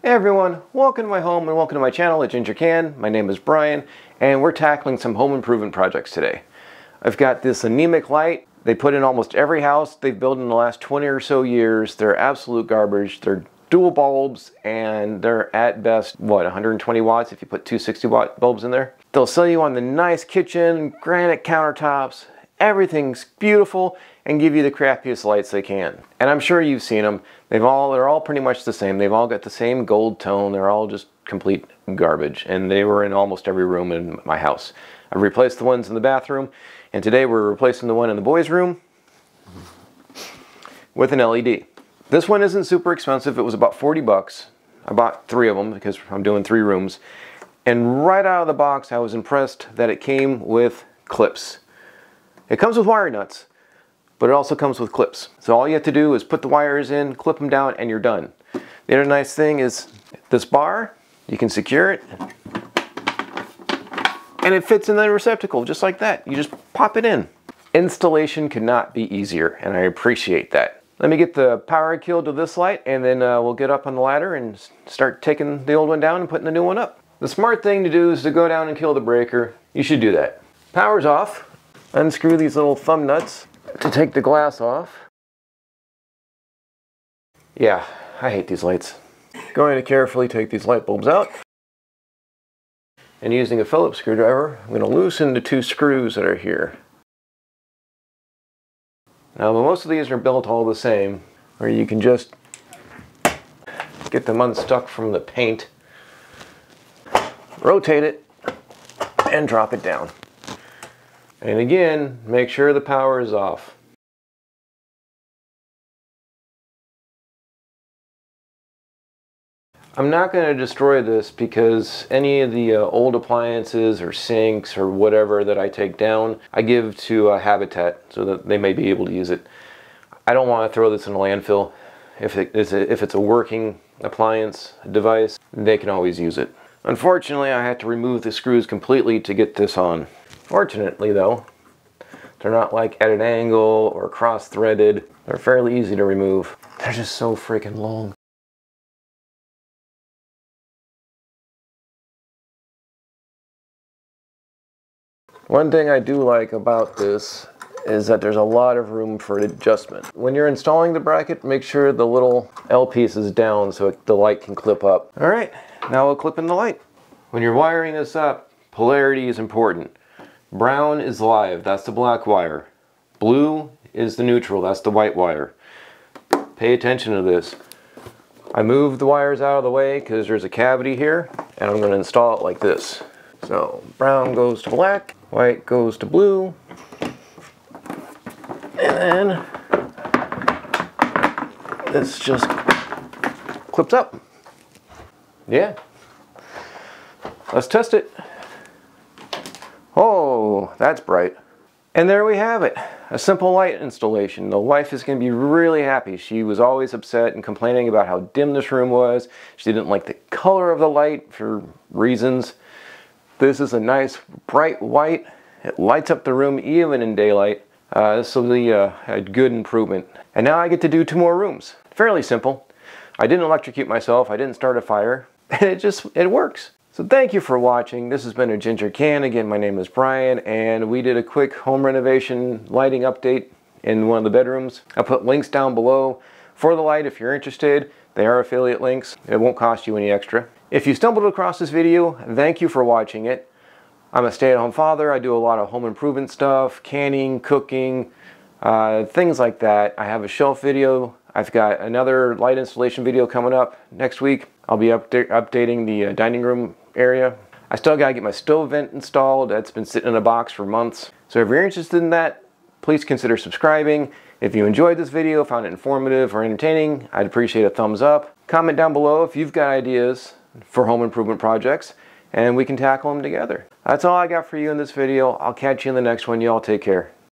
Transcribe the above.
Hey everyone, welcome to my home and welcome to my channel at Ginger Can. My name is Brian and we're tackling some home improvement projects today. I've got this anemic light. They put in almost every house they've built in the last 20 or so years. They're absolute garbage. They're dual bulbs and they're at best, what, 120 watts if you put two 60-watt bulbs in there. They'll sell you on the nice kitchen, granite countertops, everything's beautiful, and give you the crappiest lights they can. And I'm sure you've seen them. They're all pretty much the same. They've all got the same gold tone. They're all just complete garbage. And they were in almost every room in my house. I've replaced the ones in the bathroom, and today we're replacing the one in the boys' room with an LED. This one isn't super expensive. It was about 40 bucks. I bought 3 of them because I'm doing 3 rooms. And right out of the box, I was impressed that it came with clips. It comes with wire nuts, but it also comes with clips. So all you have to do is put the wires in, clip them down, and you're done. The other nice thing is this bar, you can secure it, and it fits in the receptacle just like that. You just pop it in. Installation could not be easier, and I appreciate that. Let me get the power killed to this light, and then we'll get up on the ladder and start taking the old one down and putting the new one up. The smart thing to do is to go down and kill the breaker. You should do that. Power's off. Unscrew these little thumb nuts to take the glass off. Yeah, I hate these lights. Going to carefully take these light bulbs out. And using a Phillips screwdriver, I'm going to loosen the 2 screws that are here. Now, most of these are built all the same, where you can just get them unstuck from the paint, rotate it, and drop it down. And again, make sure the power is off. I'm not going to destroy this because any of the old appliances or sinks or whatever that I take down, I give to Habitat so that they may be able to use it. I don't want to throw this in a landfill. If it's a working appliance device, they can always use it. Unfortunately, I had to remove the screws completely to get this on. Fortunately though, they're not like at an angle or cross-threaded. They're fairly easy to remove. They're just so freaking long. One thing I do like about this is that there's a lot of room for adjustment. When you're installing the bracket, make sure the little L piece is down so the light can clip up. All right, now we'll clip in the light. When you're wiring this up, polarity is important. Brown is live, that's the black wire. Blue is the neutral, that's the white wire. Pay attention to this. I moved the wires out of the way because there's a cavity here, and I'm going to install it like this. So brown goes to black, white goes to blue, and then this just clips up. Yeah. Let's test it. Oh, that's bright. And there we have it. A simple light installation. The wife is going to be really happy. She was always upset and complaining about how dim this room was. She didn't like the color of the light for reasons. This is a nice bright white. It lights up the room even in daylight. This will be a good improvement. And now I get to do 2 more rooms. Fairly simple. I didn't electrocute myself. I didn't start a fire. It works. So thank you for watching. This has been a Ginger Can. Again, my name is Brian, and we did a quick home renovation lighting update in one of the bedrooms. I'll put links down below for the light if you're interested. They are affiliate links. It won't cost you any extra. If you stumbled across this video, thank you for watching it. I'm a stay-at-home father. I do a lot of home improvement stuff, canning, cooking, things like that. I have a shelf video. I've got another light installation video coming up next week. I'll be updating the dining room area. I still gotta get my stove vent installed. That's been sitting in a box for months. So if you're interested in that, please consider subscribing. If you enjoyed this video, found it informative or entertaining, I'd appreciate a thumbs up. Comment down below if you've got ideas for home improvement projects, and we can tackle them together. That's all I got for you in this video. I'll catch you in the next one. Y'all take care.